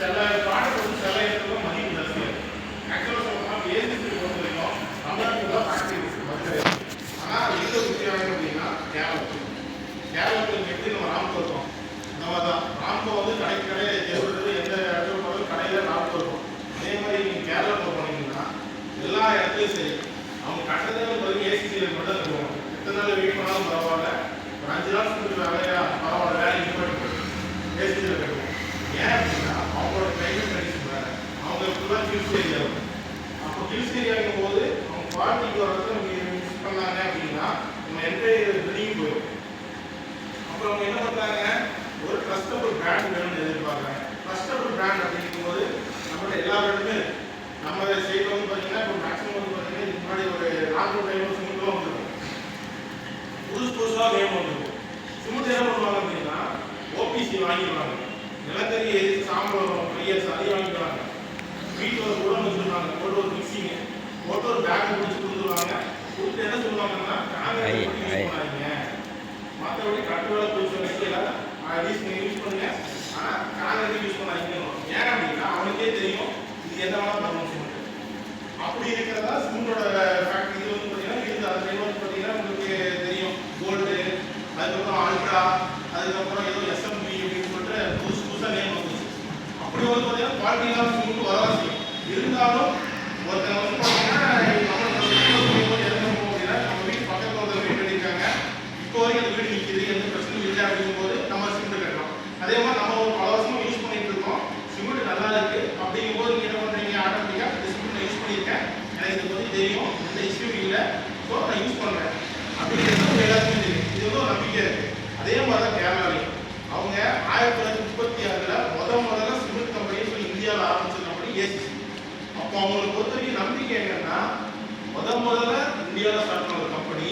சில ப்ராடக்ட் வந்து சில இடத்துல மதிப்பு ஜாஸ்தியாக இருக்குது. ஆக்சுவலாக சொல்லலாம் ஏசிசி பொறுத்த வரைக்கும் தமிழ்நாட்டில் தான் ஃபேக்ட்ரி மதுரை. ஆனால் அது எங்கே முக்கியம் அப்படின்னா கேரளத்தில். கேரளத்தில் எப்படி நம்ம ராம்கோ இருக்கோம் அந்த மாதிரி தான். ராம்கோ வந்து கடைக்கு கடையை தேவைப்படுறது எந்த இடத்துல போனாலும் கடையில் ராம்கோ இருக்கும். அதே மாதிரி நீங்கள் கேரளாவில் போனீங்கன்னா எல்லா இடத்துலையும் சரி அவங்க கட்டணத்தில் பதில் ஏசிசியில் மட்டும் தான் போவாங்க. எத்தனை நாள் வெயிட் பண்ணாலும் பரவாயில்ல, ஒரு 5 நாள் சொல்லிட்டு வேலையா பரவாயில்ல, வேலை இது பண்ணி ஏசிசியில் கட்டுவோம். ஏன் அப்படின்னா அவங்களோட கிளைமேட் கண்டிஷன் வேறு. அவங்க ஃபுல்லாக ஹில்ஸ் ஏரியா. அப்போ ஹில்ஸ் ஏரியாங்கும் போது அவங்க குவாலிட்டிக்கு ஒரு இடத்துல மிஸ் பண்ணாங்க அப்படின்னா நம்ம என்டையர் பில்டிங் போயிடும். அப்புறம் அவங்க என்ன பண்ணுறாங்க, ஒரு ட்ரஸ்டபிள் பிராண்ட் வேணும்னு எதிர்பார்க்குறாங்க. ட்ரஸ்டபிள் பிராண்ட் அப்படிங்கும்போது நம்மளோட எல்லா பிராண்டுமே நம்ம சைடில் வந்து பார்த்தீங்கன்னா இப்போ மேக்ஸிமம் வந்து பார்த்தீங்கன்னா இதுக்கு முன்னாடி ஒரு 4 டைம் சிமெண்ட்லாம் வந்துருக்கும். புதுசாக நேம் வந்துருக்கும். சிமெண்ட் என்ன பண்ணுவாங்க அப்படின்னா ஓபிசி வாங்கிடுவாங்க. நிலக்கரி சாம்பல் ஐஎஸ் அதையும் வாங்கிடுவாங்க. வீட்டில் ஒரு உரம் வச்சுருவாங்க, போட்டு ஒரு மிக்சிங்க போட்டு ஒரு பேக்கை பிடிச்சி கொடுத்துருவாங்க. கொடுத்து என்ன சொல்லுவாங்கன்னா காங்கிரீட் யூஸ் பண்ணாதீங்க, மற்றபடி கட்டு வேலை பிடிச்ச வைக்கல யூஸ் பண்ணுங்க, ஆனால் காங்கிரீட் யூஸ் பண்ணாதீங்க. ஏன் அப்படின்னா அவனுக்கே தெரியும் இது என்ன வேணால் பண்ணணும் சிமெண்ட். அப்படி இருக்கிறதா சிமெண்டோட ஃபேக்ட்ரி. இது வந்து பார்த்தீங்கன்னா இது அந்த டைம் வந்து பார்த்தீங்கன்னா உங்களுக்கு தெரியும் கோல்டு, அதுக்கப்புறம் அல்ட்ரா, அதுக்கப்புறம் ஏதோ எஸ்எம்பி அப்படின்னு சொல்லிட்டு புதுசாக நேம் வந்துச்சு. அப்படி வந்து பார்த்தீங்கன்னா குவாலிட்டியெல்லாம் சிமெண்ட் வரதான் செய்யும். இருந்தாலும் ஒருத்தர் வந்து பார்த்தீங்கன்னா நம்ம வீட்டு பக்கத்தில் ஒருத்தர் வீடு கட்டியிருக்காங்க. இப்போ வரைக்கும் அந்த வீடு நிற்கிது, எந்த பிரச்சனையும் இல்லை அப்படிங்கும்போது நம்ம சிமெண்ட் கட்டுறோம். அதே மாதிரி நம்ம ஒரு பல வருஷமாக யூஸ் பண்ணிட்டு இருக்கோம், சிமெண்ட் நல்லா இருக்கு அப்படிங்கும்போது நீங்கள் என்ன பண்ணுறீங்க, ஆட்டோமேட்டிக்காக இந்த சிமெண்ட் நான் யூஸ் பண்ணியிருக்கேன், எனக்கு இதை பற்றி தெரியும், எந்த இஷ்யூ இல்லை, ஸோ நான் யூஸ் பண்ணுறேன் அப்படிங்கிறது எல்லாருக்குமே தெரியும். இது வந்து ஒரு நம்பிக்கை இருக்குது. அதே மாதிரி தான் கேரளாலையும் அவங்க 1936 முதல்ல சிமெண்ட் கம்பெனி சொல்லி இந்தியாவில் ஆரம்பிச்ச கம்பெனி ஏசிசி. அப்போ அவங்களுக்கு பொறுத்த வரைக்கும் நம்பிக்கை என்னன்னா முதல்ல இந்தியாவில் ஸ்டார்ட் பண்ண ஒரு கம்பெனி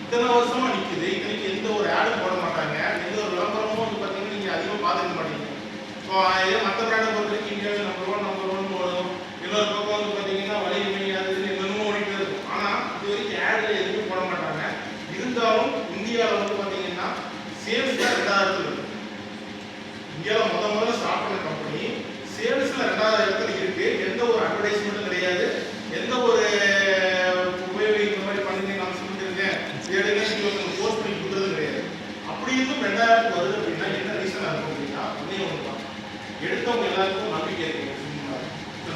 இத்தனை வருஷமா நிற்குது. இத்தனைக்கு எந்த ஒரு ஆடும் போட மாட்டாங்க, எந்த ஒரு விளம்பரமும் வந்து பார்த்தீங்கன்னா நீங்கள் அதிகமாக பார்த்துக்க மாட்டீங்க. ஸோ இதே மற்ற பிராண்டை பொறுத்த வரைக்கும் இந்தியாவில் நம்பர் ஒன் போடும். இன்னொரு பக்கம் வந்து பார்த்தீங்கன்னா வலிமை அது என்னமோ ஓடிட்டு இருக்கும். ஆனால் இது வரைக்கும் ஆடில் எதுவுமே போட மாட்டாங்க. இருந்தாலும் இந்தியாவில் வந்து பார்த்தீங்கன்னா சேல்ஸ் தான் 2வது இருக்கு. இந்தியாவில் முதல்ல ஸ்டார்ட் பண்ண கம்பெனி சேல்ஸில் 2வது இடத்துல இருக்கு. எந்த ஒரு அட்வர்டைஸ்மெண்ட்டும் கிடையாது, எந்த ஒரு உபயோகிக்கிற மாதிரி பண்ணுங்க நான் சொல்லியிருக்கேன் எடுங்க போஸ்ட் பண்ணி கொடுக்குறது கிடையாது. அப்படி இருந்தும் 2000 வருது அப்படின்னா என்ன ரீசனாக இருக்கும் அப்படின்னா ஒன்றே ஒன்று தான், எடுத்தவங்க எல்லாருக்கும் நம்பிக்கை இருக்கு.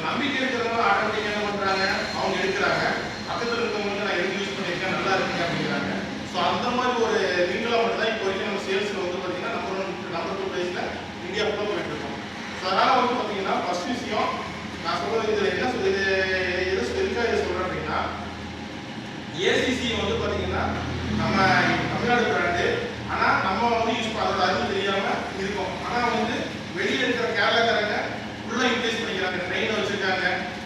நம்பிக்கை இருக்கிறவங்க ஆட்டோமேட்டிக்காக என்ன பண்ணுறாங்க, அவங்க எடுக்கிறாங்க. பக்கத்தில் இருக்கவங்களுக்கு நான் எடுத்து யூஸ் பண்ணியிருக்கேன், நல்லா இருக்குங்க அப்படிங்கிறாங்க. ஸோ அந்த மாதிரி ஒரு நீங்களாக மட்டும் தான் இப்போ வரைக்கும் நம்ம சேல்ஸில் வந்து பார்த்தீங்கன்னா நம்பர் 2 பிளேஸில் இந்தியா ஃபுல்லாக போயிட்டு இருக்கோம். ஸோ அதனால் வந்து பார்த்தீங்கன்னா ஃபர்ஸ்ட் விஷயம் நான் சொல்கிறது இதில் என்ன சொல்லுது எதுக்காக இதை சொல்கிறேன் அப்படின்னா ஏசிசி வந்து பார்த்தீங்கன்னா நம்ம தமிழ்நாடு பிராண்டு. ஆனால் நம்ம வந்து யூஸ் பண்ணுறது அதுவும் தெரியாமல் இருக்கோம். ஆனால் வந்து வெளியே இருக்கிற கேரளாக்காரங்க ஃபுல்லாக யூட்டிலைஸ் பண்ணிக்கிறாங்க. ட்ரெயினை வச்சுருக்காங்க.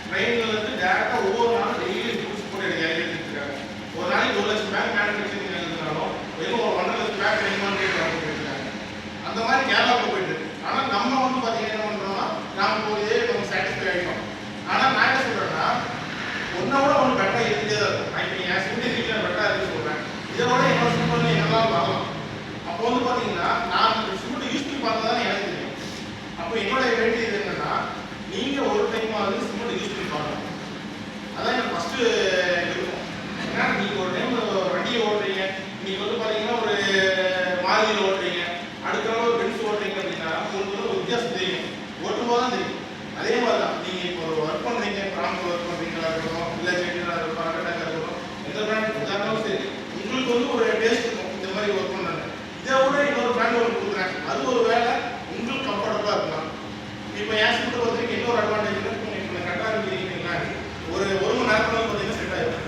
ட்ரெயினில் வந்து டேரெக்டாக ஒவ்வொரு நாளும் டெய்லி டூரிஸ்ட் போட்டு எடுத்துட்டு இருக்காங்க. ஒரு நாளைக்கு 1 லட்சம் பேக் மேனுஃபேக்சரிங் எழுதுனாலும் வெறும் ஒரு 1.5 லட்சம் பேக் போயிருக்காங்க. அந்த மாதிரி கேரளாவுக்கு போயிட்டு இருக்கு. ஆனால் நம்ம வந்து பார்த்தீங்கன்னா என்ன பண்ணுறோம்னா நாம இதே நம்ம சாட்டிஸ்ஃபை ஆகிட்டோம். ஆனால் நான் என்ன சொல்கிறேன்னா ஒன்றை விட ஒன்று பெட்டராக இருந்தே தான் இருக்கும். நான் இப்போ என் சிமெண்ட் வீட்டில் பெட்டராக இருக்குன்னு சொல்கிறேன். இதை விட என்னோட சிமெண்ட் என்னெல்லாம் வரலாம். அப்போ வந்து பார்த்தீங்கன்னா நான் சிமெண்ட் யூஸ் பண்ணி பார்த்தா தான் எனக்கு தெரியும். அப்போ என்னோட வேண்டியது என்னன்னா நீங்கள் ஒரு டைமாவது சிமெண்ட் யூஸ் பண்ணி பார்க்கணும். அதான் எனக்கு ஃபஸ்ட்டு இருக்கும். ஏன்னா நீங்கள் ஒரு டைம் வண்டியை ஓட்டுறீங்க, நீங்கள் வந்து பார்த்தீங்கன்னா ஒரு மாருதியில் ஓட்டுறீங்க, அடுத்த நாள் ஒரு பென்ஸ் ஓட்டுறீங்க அப்படின்னா உங்களுக்கு வந்து ஒரு வித்தியாசம் தெரியும், ஓட்டும் போது தான் தெரியும். அதே மாதிரி தான் நீங்கள் இப்போ ஒரு ஒர்க் பண்ணுறீங்க, பிராண்ட் ஒர்க் பண்ணுறீங்களா இருக்கட்டும், இல்லை செடிகளாக இருக்கட்டும், அகட்டாக இருக்கட்டும், எந்த பிராண்ட் உதாரணமும் சரி உங்களுக்கு வந்து ஒரு டேஸ்ட் இருக்கும் இந்த மாதிரி ஒர்க் பண்ணுறாங்க. இதை விட இன்னொரு பிராண்ட் ஒன்று கொடுக்குறேன், அது ஒரு வேலை உங்களுக்கு கம்ஃபர்டபுளாக இருக்கலாம். இப்போ என் சிமெண்ட் பொறுத்த வரைக்கும் இன்னொரு அட்வான்டேஜ் இப்போ கரெக்டாக இருக்கிறீங்கன்னா ஒரு மணி நேரத்தில் பார்த்தீங்கன்னா செட் ஆகிடும்.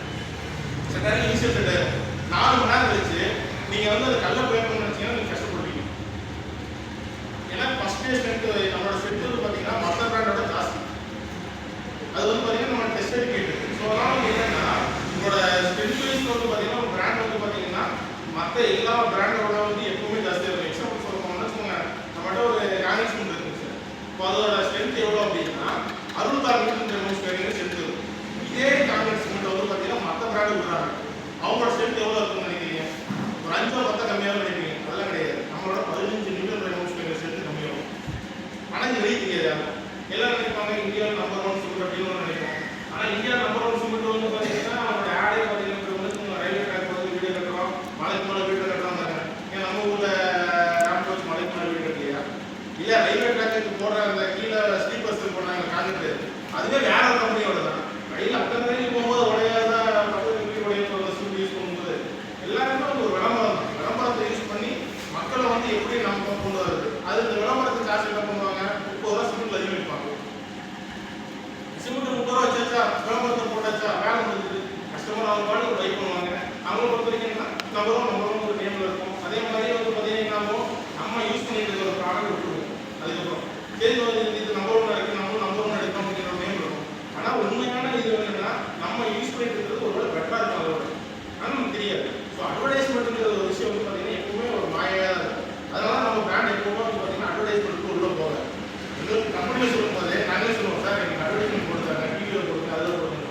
செட் ஆகி ஈஸியாக செட் ஆகிடும். 4 மணி நேரம் கழிச்சு நீங்கள் வந்து அது கல்ல போயிருக்கணும்னு நினச்சிங்கன்னா நீங்கள் கஷ்டப்படுவீங்க. ஏன்னா ஃபஸ்ட் டே ஸ்ட்ரென்த் நம்மளோட ஸ்ட்ரென்த் வந்து பார்த்தீங்கன்னா மற்ற பிராண்டோட ஜாஸ்தி. அது வந்து பார்த்தீங்கன்னா நம்ம டெஸ்ட் எடுக்கிட்டு இருக்கு. ஸோ அதனால் என்னன்னா உங்களோட ஸ்ட்ரென்த் வைஸ் வந்து பார்த்தீங்கன்னா ஒரு பிராண்ட் வந்து பார்த்தீங்கன்னா மற்ற எல்லா பிராண்டோட வந்து எப்பவுமே ஜாஸ்தியாக இருக்கும். எக்ஸாம்பிள் சொல்ல போனோம்னா வச்சுக்கோங்க, நம்மகிட்ட ஒரு காங்கிரஸ் சிமெண்ட் இருக்குது சார். இப்போ அதோட ஸ்ட்ரென்த் எவ்வளோ அப்படின்னா 66 நியூட்டன் ஸ்ட்ரென்த் இருக்கும். இதே காங்கிரஸ் சிமெண்ட் வந்து பார்த்தீங்கன்னா மற்ற பிராண்டு விடுறாங்க, அவங்களோட ஸ்ட்ரென்த் எவ்வளோ இருக்குன்னு நினைக்கிறீங்க? ஒரு 5 10 கம்மியாக நினைக்கிறீங்க? அதெல்லாம் கிடையாது. நம்மளோட 15 நியூட்டன் ஸ்ட்ரென்த் கம்மியாகும். ஆனால் இது வெயிட் தெரியாது. எல்லாரும் நினைப்பாங்க இந்தியா நம்பர் 1 சிமெண்ட் அப்படின்னு நினைப்போம். ஆனா இந்தியா நம்பர் 1 சிமெண்ட் வந்து பாத்தீங்கன்னா அவரோட ஆடே பாத்தீங்கன்னா வந்து ரயில்வே ட்ராக் வந்து வீடு கட்டுறோம், மலைக்கு மேல வீடு கட்டுறாங்க. ஏன் நம்ம ஊர்ல ராம்கோச் மலைக்கு மேல வீடு கட்டலையா? இல்ல ரயில்வே ட்ராக்கு போடுற அந்த கீழே ஸ்லீப்பர்ஸ் போடுறாங்க காங்கிரீட், அதுவே வேற ஒரு கம்பெனியோட தான். ரயில் அத்தனை ரயில் போகும்போது உடையாத சிமெண்ட் யூஸ் பண்ணும்போது எல்லாருமே வந்து ஒரு விளம்பரத்தை யூஸ் பண்ணி மக்களை வந்து எப்படி நம்ம கொண்டு வருது. அது இந்த விளம்பரத்துக்கு காசு என்ன பண்ணுவாங்க, 30 ரூபா சிமெண்ட் அதிகம் வைப்பாங்க. சிமெண்ட் 30 ரூபா வச்சாச்சா, விளம்பரத்தை போட்டாச்சா, வேலை முடிஞ்சது. கஸ்டமர் அவங்க பாட்டு பை பண்ணுவாங்க. அவங்கள பொறுத்த வரைக்கும் நம்பரும் ஒரு நேம்ல இருக்கும். அதே மாதிரி வந்து பார்த்தீங்கன்னா நம்ம யூஸ் பண்ணிட்டு இருக்கிற ஒரு ப்ராடக்ட் விட்டுருவோம். அதுக்கப்புறம் சரி இது நம்பர் 1 இருக்கு, நம்ம நம்பர் 1 எடுக்கணும் அப்படிங்கிற ஒரு நேம் இருக்கும். ஆனால் உண்மையான இது என்னன்னா நம்ம யூஸ் பண்ணிட்டு இருக்கிறது ஒரு பெட்டரா இருக்கும் அதோட. ஆனால் நமக்கு தெரியாது. ஸோ அட்வர்டைஸ்மெண்ட்ங்கிற ஒரு விஷயம் வந்து பார்த்தீங்கன்னா எப்பவுமே ஒரு மாயையாக இருக்கும். அதனால நம்ம பிராண்ட் எப்பவுமே வந்து பார்த்தீங்கன்னா அட்வர்டைஸ்மெண்ட்டுக்கு உள்ள போகாது. எங்களுக்கு கம்பெனியில் சொல்லும் போதே நாங்களே சொல்லுவோம், சார் எனக்கு அட்வர்டைஸ்மெண்ட் கொடுத்தாங்க, டிவியில் கொடுங்க, அதில் கொடுங்க.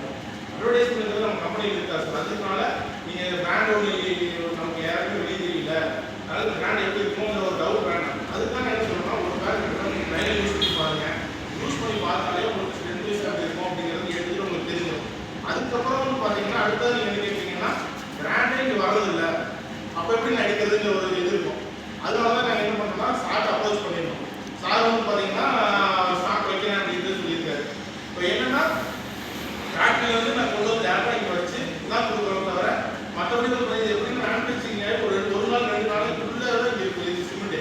அட்வர்டைஸ்மெண்ட் நம்ம கம்பெனியில் இருக்காது சார். அதனால நீங்கள் பிராண்டோட நமக்கு யாருக்கும் வெளியே தெரியல, அதனால பிராண்ட் எப்படி இருக்குமோங்கிற ஒரு டவுட் வேண்டாம். அதுக்காக என்ன சொல்லணும்னா ஒரு பிராண்ட் நீங்கள் ட்ரைனில் யூஸ் பண்ணி பாருங்க. யூஸ் பண்ணி பார்த்தாலே உங்களுக்கு ஸ்ட்ரென்த் எப்படி இருக்கும் அப்படிங்கிறது எடுத்துட்டு உங்களுக்கு தெரியும். அதுக்கப்புறம் வந்து பார்த்தீங்கன்னா அடுத்தது நீங்கள் என்ன கேட்குறீங்கன்னா பிராண்டே இங்கே வர்றதில்லை, அப்போ எப்படி நடிக்கிறதுங்கிற ஒரு இது இருக்கும். அதனால தான் நாங்கள் என்ன பண்ணுறோம்னா சார்ட் அப்ரோச் பண்ணிடணும். சார் வந்து பார்த்தீங்கன்னா ஸ்டாக் வைக்கிறேன் அப்படின்னு சொல்லியிருக்காரு. இப்போ என்னன்னா ஃபேக்ட்ரியில் வந்து நான் கொண்டு வந்து டேரக்டாக இங்கே வச்சு தான் கொடுக்குறோம் தவிர மற்றபடி வந்து எப்படின்னா மேனுஃபேக்சரிங்க ஒரு நாள் 2 நாளைக்குள்ளே தான் இங்கே இருக்குது இது சிமெண்ட்டு.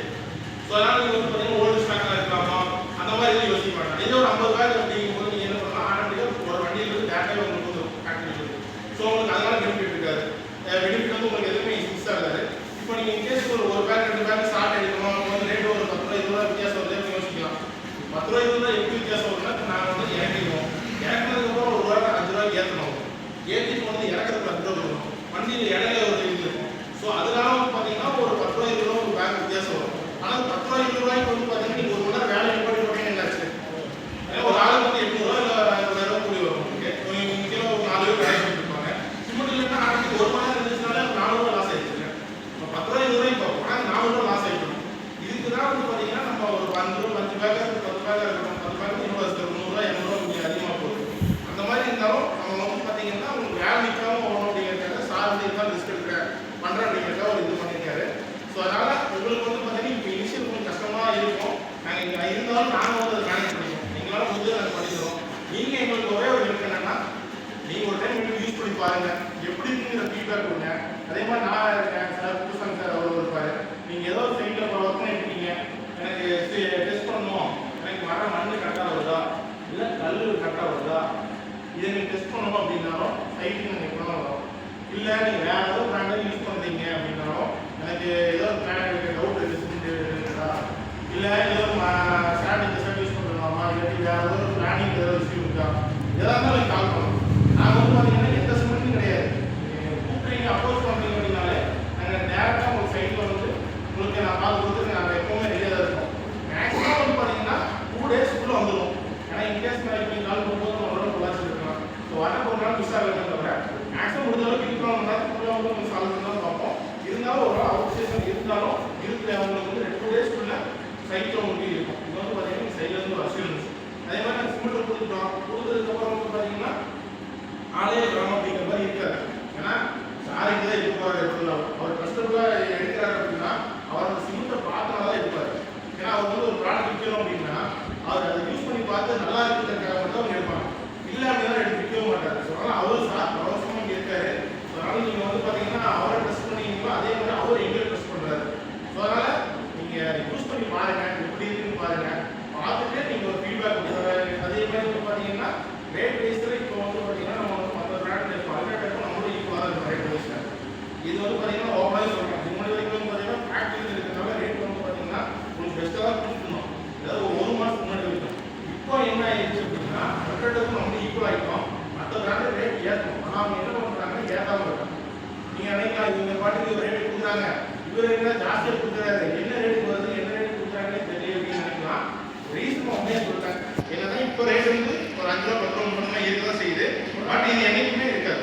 ஸோ அதனால் நீங்கள் வந்து பார்த்தீங்கன்னா ஓல்டு ஸ்டாக்காக இருக்கலாமா அந்த மாதிரி எதுவும் யோசிக்க மாட்டாங்க. இதே ஒரு 50 பேக் அப்படிங்கும்போது நீங்கள் என்ன பண்ணலாம், ஆட்டோமேட்டிக்காக ஒரு வண்டியில் வந்து டேரக்டாக உங்களுக்கு வந்துடும் ஃபேக்ட்ரியில். ஸோ உங்களுக்கு அதனால பெனிஃபிட் இருக்காது. பெனிஃபிட் வந்து உங்களுக்கு எதுவுமே மிஸ் ஆகாது. இப்போ நீங்கள் இன்கேஸ் ஒரு பேக் 2 பேக் ஸ்டார்ட் எடுக்கணும், வந்து ரேட்டு ஒரு 10 ரூபா 20 ரூபா வித்தியாசம் வருது யோசிக்கலாம். 10 ரூபா 20 ரூபா எப்படி வித்தியாசம் வருதுன்னா நாங்கள் வந்து இறக்கிடுவோம். இறக்குனதுக்கப்புறம் ஒரு ரூபா 5 ரூபாய்க்கு ஏற்றணும். ஏற்றிட்டு வந்து இறக்கிறதுக்கு 10 ரூபா வரும். வண்டியில் இடையில ஒரு இது இருக்கும். ஸோ அதனால வந்து பார்த்தீங்கன்னா ஒரு 10 ரூபா 20 ரூபா ஒரு பேக் வித்தியாசம் வரும். ஆனால் 10 ரூபா 20 ரூபாய்க்கு வந்து பார்த்தீங்கன்னா நீங்கள் ஒரு மணி நேரம் வேலை எப்படி போட்டீங்க என்னாச்சு, ஒரு ஆளுக்கு வந்து 800 ரூபா இல்லை 1000 ரூபா கூலி வரும். ஓகே கிலோ 4 பேர் வேலை பண்ணிருப்பாங்க. சிமெண்ட் இல்லைன்னா நாளைக்கு ஒரு மணி நேரம் இருந்துச்சுனாலே 400 ரூபா லாஸ் ஆயிடுச்சு. இப்போ 10 ரூபா 20 ரூபாய்க்கு பார்ப்போம், ஆனால் 400 ரூபா லாஸ் ஆகிடும். இதுக்கு தான் வந்து பார்த்தீங்கன்னா நம்ம ஒரு 5 பேக்காக இருக்கும், 10 பேக்காக இருக்கணும். 10 பேக்கு யூனிவர்ஸ் 300 ரூபா 200 ரூபா கொஞ்சம் அதிகமாக போகுது. அந்த மாதிரி இருந்தாலும் நம்ம வந்து பார்த்தீங்கன்னா உங்களுக்கு வேலை நிற்காம போகணும் அப்படிங்கிறதுக்காக சார் வந்து இதுதான் ரிஸ்க் எடுக்கிறேன் பண்ணுறேன் அப்படிங்கிறதுக்காக ஒரு இது பண்ணியிருக்காரு. ஸோ அதனால் உங்களுக்கு வந்து பார்த்தீங்கன்னா இப்போ இனிஷியல் கொஞ்சம் கஷ்டமாக இருக்கும். நாங்கள் இங்கே இருந்தாலும் நாங்கள் வந்து அதை மேனேஜ் பண்ணிடுவோம். எங்களால் வந்து நாங்கள் பண்ணிடுறோம். நீங்கள் எங்களுக்கு ஒரே ஒரு ஹெல்ப் என்னன்னா நீங்கள் ஒரு டைம் வீட்டு யூஸ் பண்ணி பாருங்கள், எப்படி இருக்குங்கிற ஃபீட்பேக் கொடுங்க. அதே மாதிரி நான் இருக்கேன் சார், புதுசாங்க சார் அவர் இருப்பார். நீங்கள் ஏதோ சைடில் ஒர்க் பண்ணிருக்கீங்க, எனக்கு டெஸ்ட் பண்ணணும், எனக்கு வர மண் கரெக்டாக வருதா இல்லை கல் கரெக்டாக வருதா, இதை நீங்கள் டெஸ்ட் பண்ணணும் அப்படின்னாலும் சைட்டுக்கு நீங்கள் எப்போ வரும். இல்லை நீங்கள் வேறு ஏதோ பிராண்டை யூஸ் பண்ணுறீங்க அப்படின்னாலும் எனக்கு ஏதோ பிராண்ட் டவுட் இருக்குதா, இல்லை ஏதோ ஸ்ட்ராட்டஜி யூஸ் பண்ணுறோமா, இல்லாட்டி வேறு ஏதோ பிளானிங் ஏதோ விஷயம் இருக்கா, எதாக இருந்தாலும் கால் பண்ணணும். நாங்கள் வந்து பார்த்தீங்கன்னா எந்த சிமெண்ட்டும் கிடையாது. கூப்பிட்றீங்க அப்ரோச் பண்ணுறீங்க அப்படின்னாலே நாங்கள் டேரெக்டாக உங்கள் சைட்டில் வந்து உங்களுக்கு நான் பார்த்து கொடுத்து நாங்கள் எப்போவுமே ரெடியாக தான் இருக்கோம். மேக்ஸிமம் வந்து பார்த்தீங்கன்னா 2 டேஸ்க்குள்ளே வந்துடும். ஏன்னா இன்கேஸ் நான் இப்போ கால் பண்ணும்போது நம்மளோட பொள்ளாச்சி இருக்கலாம். ஸோ வரக்கு ஒரு நாள் மிஸ் ஆகுது தவிர மேக்ஸிமம் முடிஞ்ச அளவுக்கு இருக்கிறோம் நேரத்துக்குள்ளே வந்து நம்ம சால்வ் தான் பார்ப்போம். இருந்தாலும் ஒரு அவுட் இருந்தாலும் இருக்கிற அவங்களுக்கு வந்து 2 டேஸ்க்குள்ளே சைட்டில் உங்களுக்கு இருக்கும். இது வந்து பார்த்தீங்கன்னா சைடில் இருந்து ஒரு அசூரன்ஸ். அதே மாதிரி நாங்கள் சிமெண்ட் கொடுத்ததுக்கப்புறம் வந்து பார்த்தீங்கன்னா ஆளே கிராமம் அப்படிங்கிற மாதிரி இருக்காது. ஏன்னா சாரைக்கு தான் எடுப்பார், அவர் கஷ்டப்படாக எடுக்கிறாரு அப்படின்னா அவர் அந்த சிமெண்ட்டை பார்த்தனால தான் எடுப்பார். ஏன்னா அவர் வந்து ஒரு ப்ராடக்ட் விற்கணும் அப்படின்னா அவர் அதை யூஸ் பண்ணி பார்த்து நல்லா இருக்கிறதுக்காக மட்டும் அவங்க எடுப்பாங்க. இல்லை அப்படின்னா எடுத்து விற்கவும் மாட்டார். ஸோ அதனால் அவர் சார் அவசரமாக இங்கே இருக்காரு. ஸோ அதனால் நீங்கள் வந்து பார்த்தீங்கன்னா அவரை ட்ரெஸ் பண்ணீங்களோ அதே மாதிரி அவர் எங்களை ட்ரெஸ் பண்ணுறாரு. ஸோ அதனால் நீங்கள் யூஸ் பண்ணி பாருங்கள், எப்படி இருக்குன்னு பாருங்கள். பார்த்துட்டு நீங்கள் ஒரு ஃபீட்பேக் கொடுக்குறாரு. அதே மாதிரி வந்து பார்த்தீங்கன்னா ரேட் வைஸில் இப்போ வந்து பார்த்தீங்கன்னா நம்ம வந்து மற்ற பிராண்ட் இப்போ அல்ட்ராடெக்கும் நம்மளும் ஈக்குவலாக இருக்கும் ரேட் வைஸில். இது வந்து பார்த்தீங்கன்னா ஓப்பனாக சொல்கிறேன். இது முன்னாடி வரைக்கும் வந்து பார்த்தீங்கன்னா ஃபேக்ட்ரியில் இருக்கிறதுனால ரேட் வந்து பார்த்தீங்கன்னா உங்களுக்கு பெஸ்ட்டாக தான் கொடுத்துருந்தோம். அதாவது ஒரு மாதத்துக்கு முன்னாடி வரைக்கும். இப்போ என்ன ஆயிடுச்சு அப்படின்னா அல்ட்ராடெக்கும் நம்ம ஈக்குவல் ஆகிட்டோம். மற்ற பிராண்டு ரேட் ஏற்றணும். ஆனால் அவங்க என்ன பண்ணுறாங்கன்னா ஏற்றாமல் இருக்காங்க. நீங்கள் நினைக்கலாம் இவங்க பாட்டுக்கு ரேட் கொடுக்குறாங்க, இவர் என்ன ஜாஸ்தியாக கொடுக்குறாரு, என்ன ரேட்டுக்கு வருது என்ன ரேட்டு கொடுக்குறாங்கன்னே தெரியல அப்படின்னு நினைக்கலாம். ரீசன் உண்மையாக சொல்லிட்டாங்க. என்னன்னா இப்போ ரேட் வந்து ஒரு 5 ரூபா 10 ரூபா மட்டும் இருக்க தான் செய்யுது. பட் இது என்னைக்குமே இருக்காது.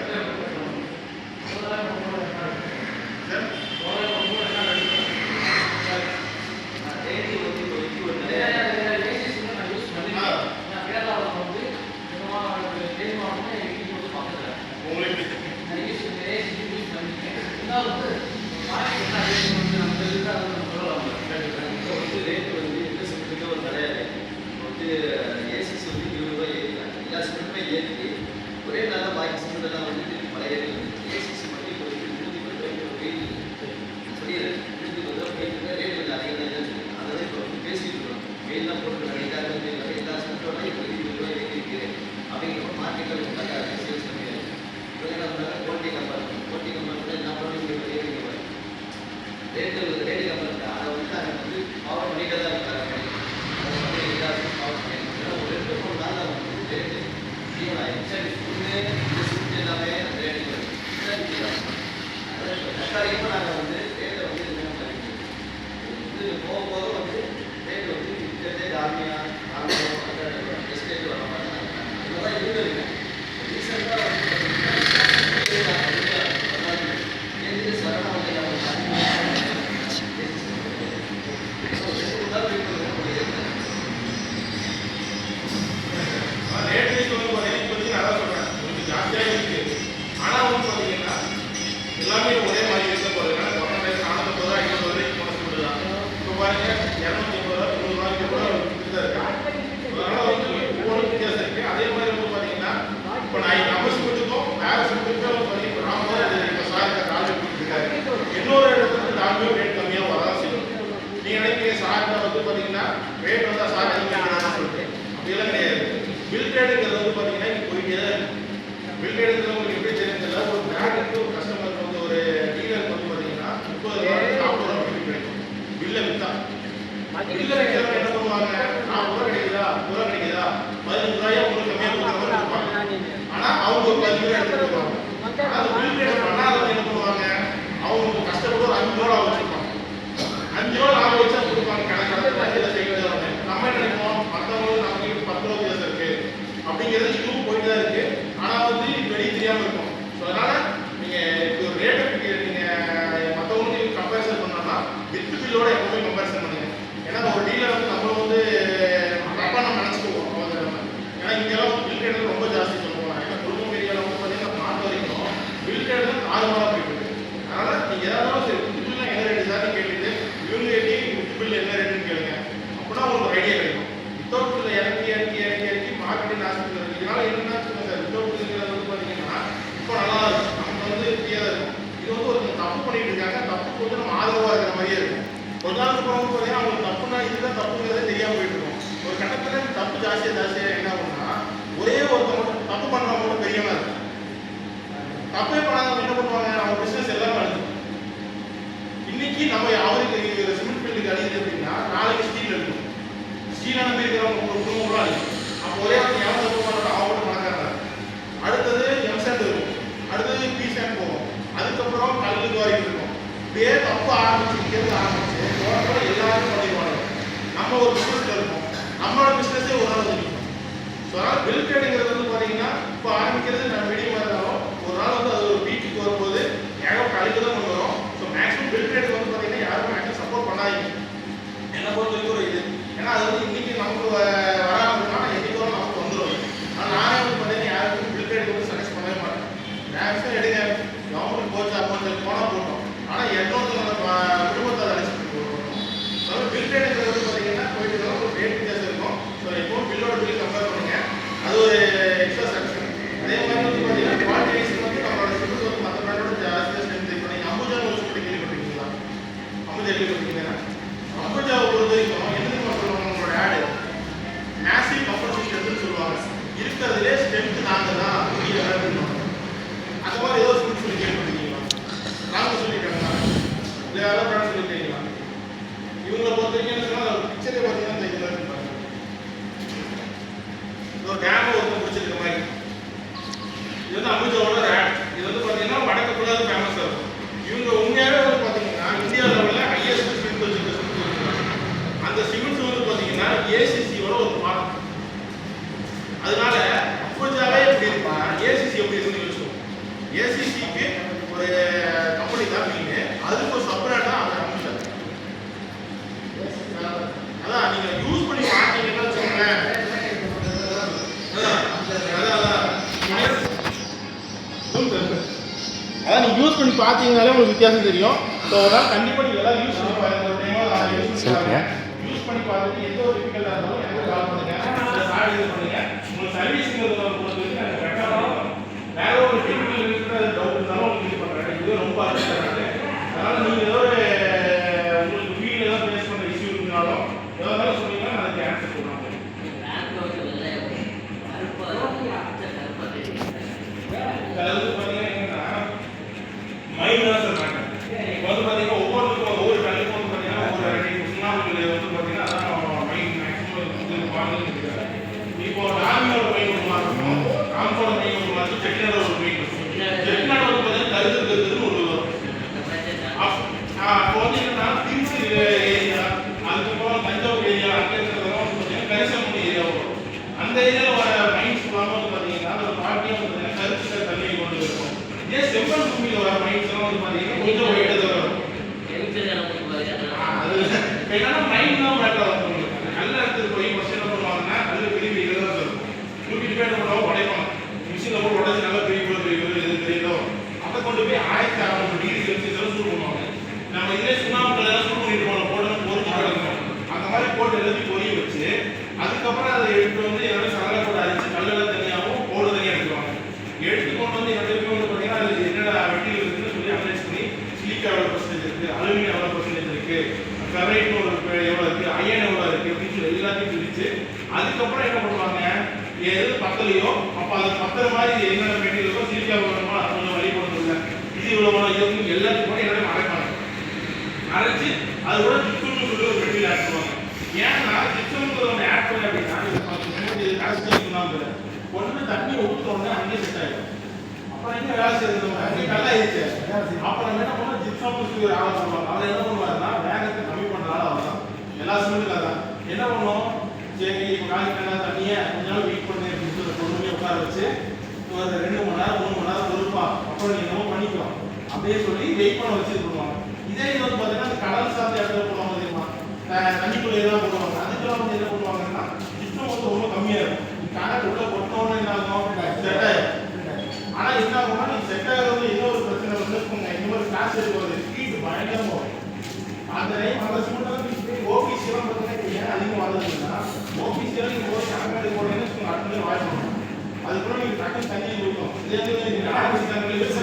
பில்டேடுங்கிறது வந்து பார்த்தீங்கன்னா இங்கே போயிட்டே தான் இருக்கும். பில்டேடுங்கிறது உங்களுக்கு எப்படி தெரிஞ்சதில்ல, ஒரு பிராண்டுக்கு ஒரு கஸ்டமருக்கு வந்து ஒரு டீலருக்கு வந்து பார்த்தீங்கன்னா 30 40 ரூபா கிடைக்கும் பில்லை விற்றா. பில்லை விற்கிறவங்க என்ன பண்ணுவாங்க, 40 ரூபா கிடைக்குதா 30 ரூபா கிடைக்குதா 15 ரூபாயா உங்களுக்கு கம்மியாக கொடுக்குற மாதிரி இருப்பாங்க. ஆனால் அவங்க ஒரு 10 ரூபா எடுத்துட்டு போவாங்க. ஆனால் பில்டேட் பண்ணாதவங்க என்ன பண்ணுவாங்க, அவங்க கஷ்டப்பட்டு ஒரு 5 ரூபா வச்சுருப்பாங்க. 5 ரூபா லாபம் வச்சா கொடுப்பாங்க கணக்கு இதை செய்யறது. நம்ம என்ன நினைப்போம், மற்றவங்களுக்கு நம்ம 10 ரூபா வித்தியாசம் இருக்கு அப்படிங்கிறது இதுவும் போயிட்டு தான் இருக்கு. ஆனால் வந்து வெளியே தெரியாமல் இருக்கும். ஸோ அதனால நீங்கள் ஒரு ரேட்டை நீங்கள் மற்றவங்களுக்கு கம்பேரிசன் பண்ணோம்னா வித் பில்லோட எப்பவுமே கம்பேரிசன் பண்ணுங்க. ஏன்னா ஒரு டீலர் வந்து நம்மளும் வந்து தப்பாக நம்ம நினச்சிக்குவோம். ஏன்னா இங்கெல்லாம் பில் ரேட் ரொம்ப ஜாஸ்தி சொல்லுவோம். ஏன்னா குடும்பம் ஏரியாவில் வந்து பார்த்தீங்கன்னா மாட்டு வரைக்கும் பில் ரேட் தான் 6 மாதம் போயிட்டு இருக்கு. அதனால நீங்கள் ஏதாவது சரி வித் பில்லாம் என்ன ரேட்டு சார்னு கேட்டுட்டு இவங்க கேட்டி வித் பில் என்ன ரேட்டுன்னு கேளுங்க. அப்படின்னா உங்களுக்கு ஒரு ஐடியா கிடைக்கும். வித்தவுட் பில்ல இறக்கி மார்க்கெட்டிங் ஆஸ்பத்திரி இதனால என்னன்னா சார் வித்தவுட் பில்லுங்கிறது வந்து பார்த்தீங்கன்னா இப்போ நல்லா இருக்கும். நமக்கு வந்து ஃப்ரீயாக இருக்கும். இது வந்து ஒரு தப்பு பண்ணிட்டு இருக்காங்க. தப்புக்கு வந்து நம்ம ஆதரவாக இருக்கிற மாதிரியே இருக்கும். கொஞ்ச நாளுக்கு அப்புறம் வந்து பார்த்தீங்கன்னா அவங்களுக்கு தப்புனா இதுதான் தப்புங்கிறதே தெரியாமல் போயிட்டு இருக்கும். ஒரு கட்டத்தில் தப்பு ஜாஸ்தியாக என்ன ஆகும்னா ஒரே ஒருத்தர் மட்டும் தப்பு பண்ணுறவங்க மட்டும் பெரியமாக இருக்கும். தப்பே பண்ணாதவங்க என்ன பண்ணுவாங்க, அவங்க பிஸ்னஸ் எல்லாமே அழிஞ்சிடும். இன்னைக்கு நம்ம அவருக்கு சிமெண்ட் பில்லுக்கு அழியுது அப்படின்னா நாளைக்கு ஸ்டீல் இருக்கும். ஸ்டீலை நம்பி இருக்கிறவங்க ஒரு குடும்பம் கூட அழியும். அப்போ ஒரே எவன் தப்பு பண்ணுறோம் அவங்க மட்டும் பணக்காரங்க. அடுத்தது எம்சாண்ட் இருக்கும், அடுத்தது பீசாண்ட் போகும், அதுக்கப்புறம் கல்லுக்கு வரைக்கும் இருக்கும். இப்படியே தப்பு ஆரம்பிச்சு எல்லாரும் பண்ணிடுவாங்க. நம்ம ஒரு பிஸ்னஸ்ல இருக்கோம், நம்மளோட பிஸ்னஸே ஒரு நாள் தெரியும். ஸோ அதனால் பில் ட்ரேடுங்கிறது வந்து பார்த்தீங்கன்னா இப்போ ஆரம்பிக்கிறது நம்ம மீடியமாக இருந்தாலும் ஒரு நாள் வந்து அது ஒரு வீட்டுக்கு வரும்போது ஏகப்பட்ட அழிவு தான் கொண்டு வரும். ஸோ மேக்ஸிமம் பில் ட்ரேடுக்கு வந்து பார்த்தீங்கன்னா யாரும் மேக்ஸிமம் சப்போர்ட் பண்ணாதீங்க. என்ன பொறுத்த வரைக்கும் ஒரு இது, ஏன்னா அது வந்து இன்னைக்கு நமக்கு வராதுன்னா என்னைக்கோ நமக்கு வந்துடும். ஆனால் நானே வந்து பார்த்தீங்கன்னா யாருக்கும் பில் ட்ரேடுக்கு வந்து சஜஸ்ட் பண்ணவே மாட்டேன். மேக்ஸிமம் எடுங்க, கவர்மெண்ட் போச்சு அப்போது போனால் போட்டோம். ஆனால் என்னோட குடும்பத்தை அழைச்சிட்டு போகணும். அதாவது பில் ட்ரேடுங்கிறது வந்து பார்த்தீங்கன்னா போயிட்டு ஒரு ரேட் வித்தியாசம் இருக்கும். ஸோ எப்பவும் பில்லோட பில் கம்பேர் பண்ணுங்க, அது ஒரு எக்ஸ்ட்ரா சக்ஸன். அதே மாதிரி வந்து பார்த்தீங்கன்னா குவாலிட்டி வைஸ் வந்து நம்மளோட சிமெண்ட் வந்து மற்ற பிராண்டோட ஜாஸ்தியாக ஸ்ட்ரென்த். இப்போ நீங்கள் அம்புஜான்னு ஒரு சிமெண்ட் கேள்விப்பட்டிருக்கீங்களா? அம்புஜா கேள்விப்பட்டிருக்கீங்கன்னா அம்புஜாவை பொறுத்த வரைக்கும் என்ன சொல்லுவாங்க, உங்களோட ஆடு மேசிவ் கம்ஃபர்ட் சிஸ்டம்னு சொல்லுவாங்க. இருக்கிறதுலே ஸ்ட்ரென்த் நாங்கள் தான் அப்படின்னு அந்த மாதிரி ஏதோ சிமெண்ட் சொல்லி கேள்விப்பட்டிருக்கீங்களா? நாங்கள் சொல்லியிருக்காங்களா இல்லை யாரோ பிராண்ட் சொல்லியிருக்கீங்களா? இவங்களை பொறுத்த வரைக்கும் என்ன சொன்னால் பிக்சரே பார்த்தீங்கன்னா இந்த இதில் இருப்பாங்க ஒரு டேமை ஒருத்தர் பிடிச்சிருக்க மாதிரி. இது வந்து அம்புஜாவோட ஒரு ஆட். இது வந்து பார்த்தீங்கன்னா வடக்கு ஃபுல்லாக ஃபேமஸாக இருக்கும். இவங்க உண்மையாகவே வந்து பார்த்தீங்கன்னா இந்தியா லெவலில் ஹையஸ்ட் சிமெண்ட் வச்சுருக்க சிமெண்ட். அந்த சிமெண்ட்ஸ் வந்து பார்த்தீங்கன்னா ஏசிசியோட ஒரு பார்ட். அதனால அம்புஜாவே எப்படி இருக்குன்னா ஏசிசி எப்படி இருக்குன்னு வச்சுக்கோங்க. ஏசிசிக்கு ஒரு கம்பெனி தான் மீன், அதுக்கு ஒரு சப்ரேட்டாக அந்த அம்புஜா. அதான் நீங்கள் யூஸ் பண்ணி பார்த்தீங்கன்னா வச்சுக்கோங்களேன். அதான் நீங்கள் யூஸ் பண்ணி பார்த்தீங்கனாலே உங்களுக்கு வித்தியாசம் தெரியும். ஸோ அதனால் கண்டிப்பாக நீங்கள் எல்லாம் யூஸ் பண்ணி பாருங்க. யூஸ் பண்ணி பார்த்துட்டு எந்த ஒரு டிஃபிகல்ட்டாக இருந்தாலும் எனக்கு கால் பண்ணுங்க, இது பண்ணுங்க. உங்களுக்கு சர்வீஸுங்கிறது பொறுத்த வரைக்கும் எனக்கு கரெக்டாக பண்ணுவோம். வேற ஒரு டெக்னிக்கல் இருக்கிற டவுட் இருந்தாலும் உங்களுக்கு இது பண்ணுறேன். இது ரொம்ப அர்ஜென்ட்டாக. அதனால் நீங்கள் ஏதோ ஒரு உங்களுக்கு வீட்டில் ஏதாவது ஃபேஸ் பண்ணுற இஷ்யூ இருந்தாலும் எதாவது சொன்னீங்கன்னா அதுக்கு ஆன்சர் சொல்லுவாங்க. அதாவது பார்த்தீங்கன்னா என்னன்னா மைண்ட் தான் சார் மாட்டேன். இப்போ வந்து பார்த்தீங்கன்னா ஒவ்வொருத்தருக்கும் ஒவ்வொரு கல்லுக்கும் வந்து பார்த்தீங்கன்னா ஒவ்வொரு சுண்ணாம்புகள் வந்து பார்த்தீங்கன்னா அதான் மைண்ட் மேக்ஸிமம் வந்து வாழ்ந்துருக்காங்க. இப்போ நார்மலோட மைண்ட் ஒரு மாதிரி இருக்கும், ராம்கோட மைண்ட் ஒரு மாதிரி இருக்கும், செட்டினோட ஒரு மைண்ட் இருக்கும். செட்டினோட வந்து பார்த்தீங்கன்னா கருதுன்னு ஒரு வரும். அப்போ வந்து என்னன்னா திருச்சி ஏரியா, அதுக்கப்புறம் தஞ்சாவூர் ஏரியா, அங்கே இருக்கிறதெல்லாம் வந்து பார்த்தீங்கன்னா கரிசமூடி ஏரியா வரும். அந்த ஏரியாவில் வர மைண்ட்ஸ் ஃபுல்லாக வந்து பார்த்தீங்கன்னா அந்த பார்ட்டியாக வந்து பார்த்தீங்கன்னா கருத்து தண்ணியை கொண்டு இருக்கும். இதே செம்பன் பூமியில் வர மைண்ட்ஸ் எல்லாம் வந்து பார்த்தீங்கன்னா கொஞ்சம் வெயிட்டு வரும். அது என்னன்னா மைண்ட் தான் மேட்டர் ஆகும். நல்ல இடத்துக்கு போய் ஃபர்ஸ்ட் என்ன பண்ணுவாங்கன்னா நல்ல பெரிய பெரிய தான் இருக்கும். தூக்கிட்டு போய் என்ன பண்ணுவோம், உடைப்பாங்க. மிஷினில் போய் உடச்சி நல்லா பெரிய எது தெரியுதோ அதை கொண்டு போய் 1600 டிகிரி செல்சியஸில் சூடு பண்ணுவாங்க. நம்ம இதே சுண்ணாம்புல சூடு பண்ணிட்டு போன போட்டு பொறிச்சு கிடக்கும். அந்த மாதிரி போட்டு எல்லாத்தையும் பொரிய வச்சு அதுக்கப்புறம் அதை எடுத்து வந்து என்னோட சகலை போட்டு அரிச்சு கல்லெல்லாம் தனியாகவும் போடு தனியாக எடுத்துவாங்க. எடுத்துக்கொண்டு வந்து என்னோட வந்து பார்த்தீங்கன்னா அது என்னென்ன மெட்டீரியல் இருக்குன்னு சொல்லி அனலைஸ் பண்ணி சிலிக்கா எவ்வளோ பர்சன்டேஜ் இருக்குது, அலுமினியம் எவ்வளோ பர்சன்டேஜ் இருக்குது, ஃபெரைட்னு ஒரு எவ்வளோ இருக்குது, அயன் எவ்வளோ இருக்குது அப்படின்னு சொல்லி எல்லாத்தையும் பிரித்து அதுக்கப்புறம் என்ன பண்ணுவாங்க, எது பத்தலையோ அப்போ அது பத்துற மாதிரி என்னென்ன மெட்டீரியலோ சிலிக்கா வேணுமோ அதை கொஞ்சம் வழி கொடுத்துருங்க. இது இவ்வளோ இது எல்லாத்துக்கும் கூட என்னோட அரைப்பாங்க. அரைச்சி அது கூட ஜிப்சம்னு சொல்லி ஒரு மெட்டீரியல் ஆட் பண்ணுவாங்க. ஏன்னா ஜிப்சம்ங்கிறது ஒன்று ஆட் பண்ண அப்படின்னா இது கடைசி ஒன்று தண்ணி ஊற்றுறோன்னே அங்கேயே செட் ஆகிடும். அப்புறம் எங்கே வேலை செய்யறது அங்கே நல்லா ஆயிடுச்சு. அப்போ நம்ம என்ன பண்ணோம், ஜிப்சம்னு சொல்லி ஒரு ஆளை பண்ணுவாங்க. அவர் என்ன பண்ணுவாருன்னா வேகத்தை கம்மி பண்ணுறாலும் அவர் தான் எல்லா சிமெண்ட்டுக்கும் தான் என்ன பண்ணுவோம், சரி இப்போ காய்கறி தண்ணியை கொஞ்ச நாள் வெயிட் பண்ணி அப்படின்னு சொல்லி பொறுமையாக உட்கார வச்சு ஒரு 2 மணி நேரம் 3 மணி நேரம் பொறுப்பா அப்புறம் நீங்க என்னமோ பண்ணிக்கலாம் அப்படியே சொல்லி வெயிட் பண்ண வச்சு பண்ணுவாங்க. இதே இது வந்து பார்த்தீங்கன்னா அந்த கடல் சார்ந்த இடத்துல போடுவாங்க தெரியுமா, தண்ணிக்குள்ளே தான் போடுவாங்க. அதுக்கெல்லாம் வந்து என்ன பண்ணுவாங்கன்னா ஜிப்சம் வந்து ரொம்ப கம்மியாக இருக்கும். கணக்கு உள்ள கொட்டோன்னு என்ன ஆகும், செட் ஆயிடும். ஆனால் என்ன ஆகும்னா நீ செட் ஆகிறது இன்னொரு பிரச்சனை வந்து இன்னொரு கிளாஸ் எடுக்கிறது ஹீட் பயங்கரமாக வரும். அந்த டைம் அந்த சிமெண்ட் ஓபிசி எல்லாம் பார்த்தீங்கன்னா ஏன் அதிகமாக வந்ததுன்னா ஓபிசி எல்லாம் நீங்கள் போய் அங்கே போனீங்கன்னா அடுத்த வாய்ப்பு பண்ணுவோம். அதுக்குள்ள நீங்க டக்குனு தண்ணி ஊற்றணும். இதே நீங்க ஆர்சி தண்ணி ஆர்சி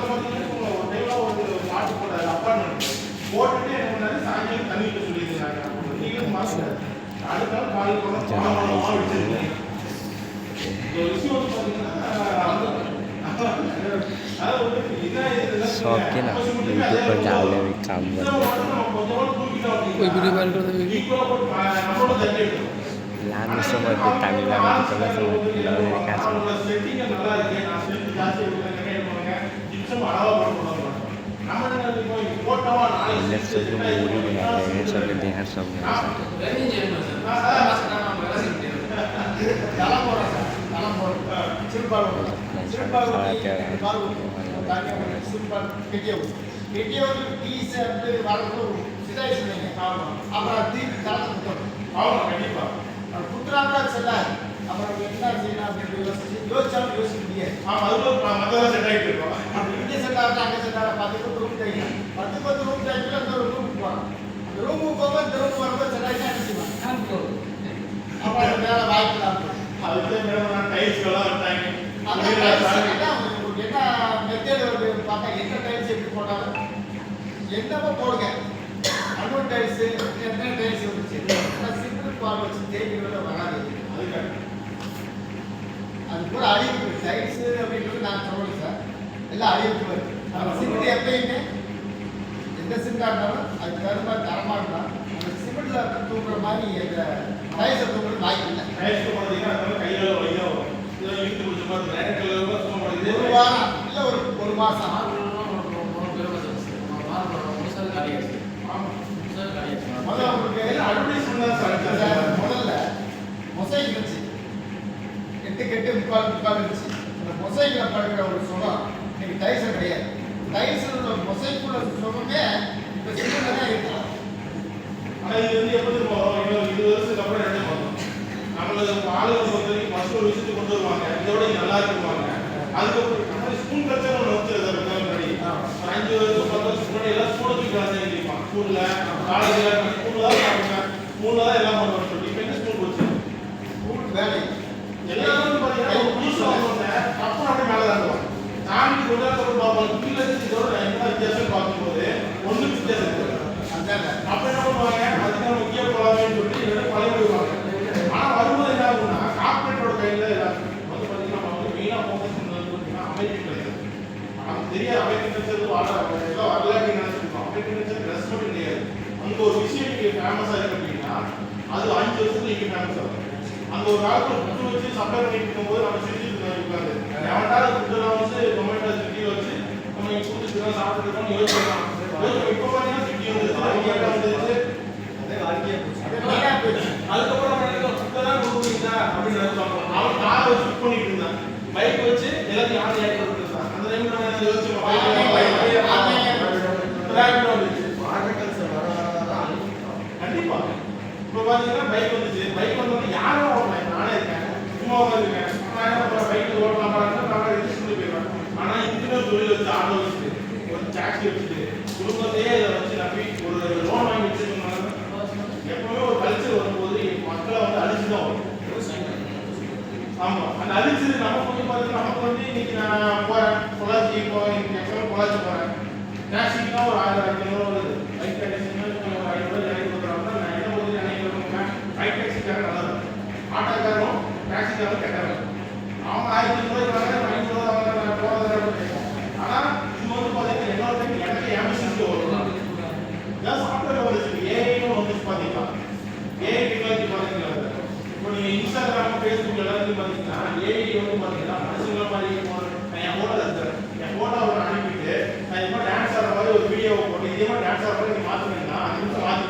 பார்த்தீங்கன்னா ஒரு டைம்ல ஒரு பாட்டு போட அப்பார்ட்மெண்ட் போட்டுட்டு என்ன பண்ணாரு, சாயங்காலம் தண்ணி ஊற்ற சொல்லியிருந்தாங்க. நீங்களும் மாசம் அடுத்த நாள் காலையில் போனால் வச்சிருக்கீங்க. இந்த விஷயம் வந்து பார்த்தீங்கன்னா என்னப்போ போடுங்க அன்னோன் டைல்ஸ் எத்தனை டைல்ஸ் வந்துச்சு, சிம்பிள் பால் வச்சு தேய்க்கிறத வராது. அது கூட அழிவுக்கு டைல்ஸ் அப்படின்றது நான் சொல்லலை சார், எல்லாம் அழிவுக்கு வருது. சிமெண்ட் எப்பயுமே எந்த சிமெண்டாக இருந்தாலும் அது தருமா தரமாக இருந்தால் அந்த சிமெண்ட்ல தூக்குற மாதிரி அந்த டைல்ஸை தூக்குறது வாய்ப்பு இல்லை. ஒரு வாரம் இல்லை ஒரு மாதம் முதல்ல மொசைக் இருந்துச்சு, 8 கெட்டு 3/4 இருந்துச்சு. அந்த மொசைக்ல படுக்கிற ஒரு சுகம் இன்னைக்கு டைல்ஸ் கிடையாது. டைல்ஸ்ல உள்ள மொசைக்குள்ள சுகமே இந்த சிமெண்ட்ல தான் இருக்கு. ஆனால் இது வந்து எப்படி இருக்கும், 20 வருஷத்துக்கு அப்புறம் என்ன பண்ணுவோம், நம்மளுக்கு ஆளுநர் பொறுத்த வரைக்கும் ஃபர்ஸ்ட் ஒரு விஷயத்துக்கு கொண்டு வருவாங்க, இதோட நல்லா இருக்குவாங்க. அதுக்கப்புறம் ஸ்கூல் கல்ச்சர் ஒன்று வச்சுருக்காரு முன்னாடி 5 வருஷம் 10 வருஷம் முன்னாடி எல்லாம் ஸ்கூலை தூக்கி வளர்ந்து தெரியுமா, ஸ்கூலில் காலேஜில் ஸ்கூலில் தான் சாப்பிடுங்க, ஸ்கூலில் தான் எல்லாம் பண்ணுவாங்க சொல்லி இப்போ என்ன ஸ்கூல் போச்சு, ஸ்கூல் வேலை எல்லாரும் பார்த்தீங்கன்னா ஒரு புதுசு வாங்க தப்பு அப்படியே மேலே தான் இருக்கும். சாமி கொண்டாட பார்ப்பாங்க கீழே இதோட என்ன வித்தியாசம் பார்க்கும்போது ஒன்றும் வித்தியாசம் இருக்குது. அப்போ என்ன பண்ணுவாங்க, அதுக்கான முக்கிய போகலாமேன்னு சொல்லிட்டு இதோட பழைய விடுவாங்க. ஆனால் வரும்போது என்ன ஆகும்னா கார்பரேட்டோட கையில் வந்து பார்த்தீங்கன்னா நம்ம வந்து மெயினாக ஃபோக்கஸ் பண்ணுறது பார்த்தீங்கன்னா அமெரிக்கன் கல்ச்சர். நமக்கு தெரியாது அமெரிக்கன் கல்ச்சர் எல்லாம் வரல அப்படின்னு நினச்சிருக்கோம். அமெரிக்கன் கல்ச்சர் ட்ரெஸ் மட்டும் கிடையாது, அங்கே ஒரு விஷயம் இங்கே ஃபேமஸாக இருக்கு அப்படின்னா அது 5 வருஷத்துல இங்கே ஃபேமஸ் ஆகும். அந்த ஒரு காலத்தில் ஃபுட்டு வச்சு சப்ளை பண்ணிட்டு இருக்கும்போது நம்ம செஞ்சுட்டு உட்காந்து எவன்டா ஃபுட்டெல்லாம் வந்து டொமேட்டோ ஸ்விக்கி வச்சு நம்ம இங்கே கொடுத்துட்டு சாப்பிட்டுருக்கோம்னு யோசிக்கலாம். இப்போ பார்த்தீங்கன்னா ஸ்விக்கி வந்துருச்சு, அதுக்கப்புறம் ஃபுட்டெல்லாம் கொடுக்குறீங்களா அப்படின்னு நினைப்பாங்க. அவன் காரை வச்சு புக் பண்ணிட்டு இருந்தான், பைக் வச்சு எல்லாத்தையும் ஆடி ஆடி கொடுத்துருந்தான். அந்த டைம் நம்ம யோசிச்சோம் கண்டிப்பா. இப்போ பார்த்தீங்கன்னா பைக் வந்துச்சு, பைக் வந்தோடனே யாரும் ஓடலாம், நானே இருக்கேன் சும்மா இருக்கேன் பைக் ஓடலாம் எடுத்துட்டு போயிடுவேன். ஆனால் இதுக்குமே தொழில் வச்சு ஆட்டோ வச்சுட்டு ஒரு டாக்ஸி வச்சுட்டு குடும்பத்தையே இதை வச்சு நம்பி ஒரு லோன் வாங்கி வச்சுருக்கோம். எப்பவுமே ஒரு கல்ச்சர் வரும்போது மக்களை வந்து அழிச்சு தான் வரும். ஆமாம், அந்த அழிச்சது நமக்கு வந்து பார்த்தீங்கன்னா நமக்கு வந்து இன்னைக்கு நான் போகிறேன் பொள்ளாச்சி போகிறேன், இன்னைக்கு பொள்ளாச்சி போகிறேன், டாக்ஸிக்குனா ஒரு 1000-1500 வருது. பைக் டாக்ஸினா ஒரு 500 எனக்கு கொடுக்குறாங்கன்னா நான் என்ன வந்து நினைக்கிறேன் பைக் டாக்ஸிக்காரன் நல்லா இருக்கும், ஆட்டோக்காரரும் டாக்ஸிக்காரன் கெட்டவன். அவங்க 1500 ரூபாய்க்கு வாங்குறாங்க, 500 ரூபாய் வாங்குறாங்க, 2000 ரூபாய். ஆனா இது வந்து பாத்தீங்கன்னா என்னோட டைம் எனக்கு எம்எஸ்சி வரும். இதான் சாஃப்ட்வேர் வந்துச்சு, ஏஐன்னு வந்துச்சு பாத்தீங்களா? ஏஐ டெக்னாலஜி பாத்தீங்களா? இப்போ நீங்க இன்ஸ்டாகிராம், ஃபேஸ்புக் எல்லாத்தையும் பாத்தீங்கன்னா ஏஐ வந்து பாத்தீங்கன்னா மனுஷங்கள மாதிரி என் போட்டோ எடுத்துறேன், என் போட்டோ அவர் அனுப்பிட்டு நான் இது மாதிரி டான்ஸ் ஆடுற மாதிரி ஒரு வீடியோவை போட்டு இதே மாதிரி டான்ஸ் ஆடுற மாதிரி நீங்க மாத்துனீங்கன்னா 5 நிமிஷம் மாத்தி